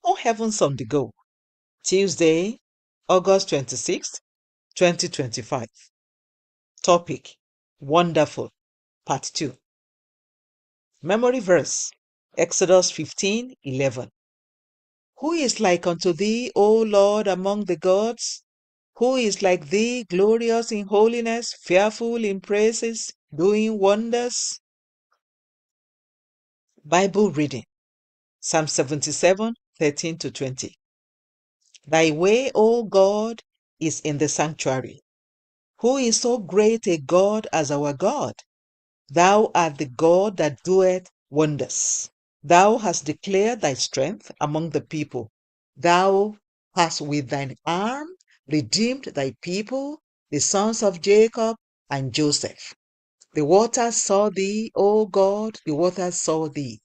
Oh Heavens on the Go, Tuesday, August 26th, 2025. Topic: Wonderful, Part 2. Memory verse: Exodus 15:11. Who is like unto thee, O Lord, among the gods? Who is like thee, glorious in holiness, fearful in praises, doing wonders? Bible reading: Psalm 77:13-20. Thy way, O God, is in the sanctuary. Who is so great a God as our God? Thou art the God that doeth wonders. Thou hast declared thy strength among the people. Thou hast with thine arm redeemed thy people, the sons of Jacob and Joseph. The waters saw thee, O God, the waters saw thee.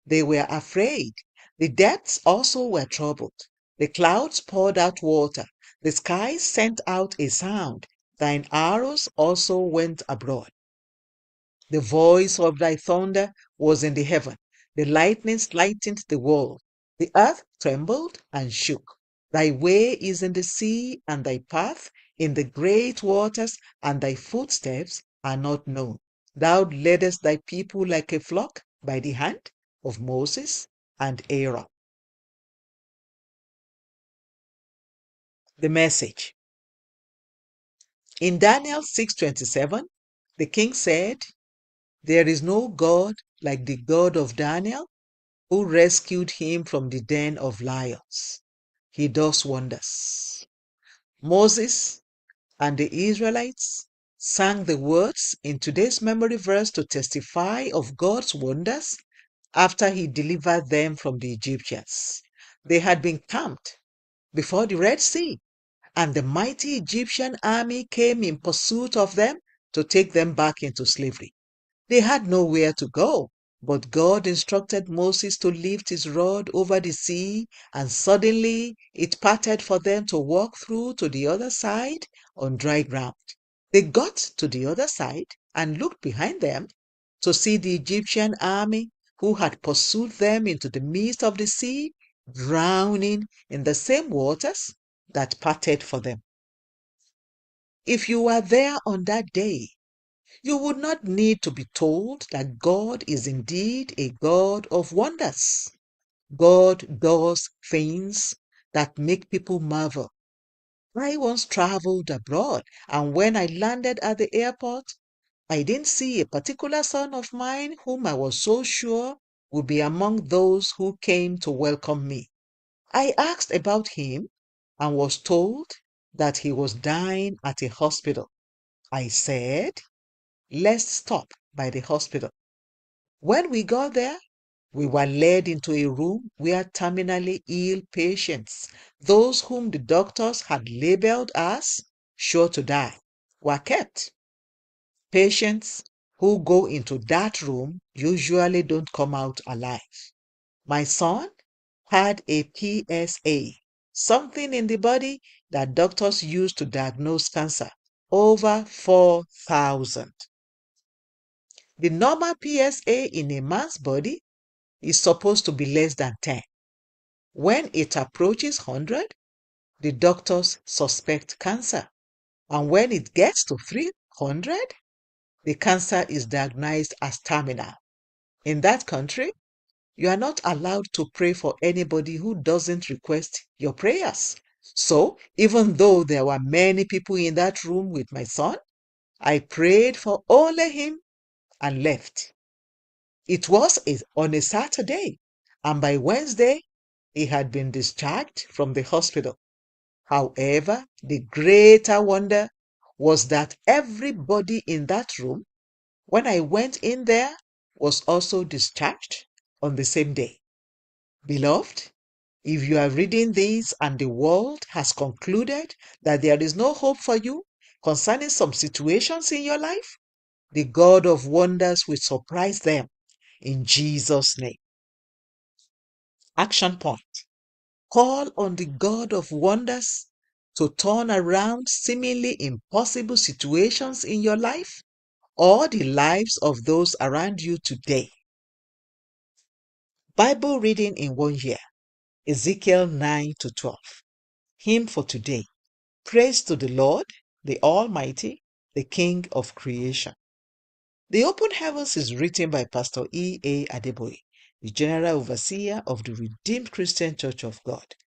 They were afraid. The depths also were troubled. The clouds poured out water. The skies sent out a sound. Thine arrows also went abroad. The voice of thy thunder was in the heaven. The lightnings lightened the world. The earth trembled and shook. Thy way is in the sea, and thy path in the great waters, and thy footsteps are not known. Thou leddest thy people like a flock by the hand of Moses and Aaron. The message. In Daniel 6:27, the king said, "There is no God like the God of Daniel, who rescued him from the den of lions. He does wonders." Moses and the Israelites sang the words in today's memory verse to testify of God's wonders after he delivered them from the Egyptians. They had been camped before the Red Sea, and the mighty Egyptian army came in pursuit of them to take them back into slavery. They had nowhere to go, but God instructed Moses to lift his rod over the sea, and suddenly it parted for them to walk through to the other side on dry ground. They got to the other side and looked behind them to see the Egyptian army who had pursued them into the midst of the sea, drowning in the same waters that parted for them. If you were there on that day, you would not need to be told that God is indeed a God of wonders. God does things that make people marvel. I once traveled abroad, and when I landed at the airport, I didn't see a particular son of mine whom I was so sure would be among those who came to welcome me. I asked about him and was told that he was dying at a hospital. I said, "Let's stop by the hospital." When we got there, we were led into a room where terminally ill patients, those whom the doctors had labeled as sure to die, were kept. Patients who go into that room usually don't come out alive. My son had a PSA, something in the body that doctors use to diagnose cancer, over 4,000. The normal PSA in a man's body is supposed to be less than 10. When it approaches 100, the doctors suspect cancer. And when it gets to 300, the cancer is diagnosed as terminal. In that country, you are not allowed to pray for anybody who doesn't request your prayers. So, even though there were many people in that room with my son, I prayed for only him and left. It was on a Saturday, and by Wednesday, he had been discharged from the hospital. However, the greater wonder was that everybody in that room, when I went in there, was also discharged on the same day. Beloved, if you are reading this and the world has concluded that there is no hope for you concerning some situations in your life, the God of wonders will surprise them in Jesus' name. Action point. Call on the God of wonders to turn around seemingly impossible situations in your life or the lives of those around you today. Bible reading in 1 year. Ezekiel 9 to 12. Hymn for today. Praise to the Lord, the Almighty, the King of creation. The Open Heavens is written by Pastor E. A. Adeboye, the General Overseer of the Redeemed Christian Church of God.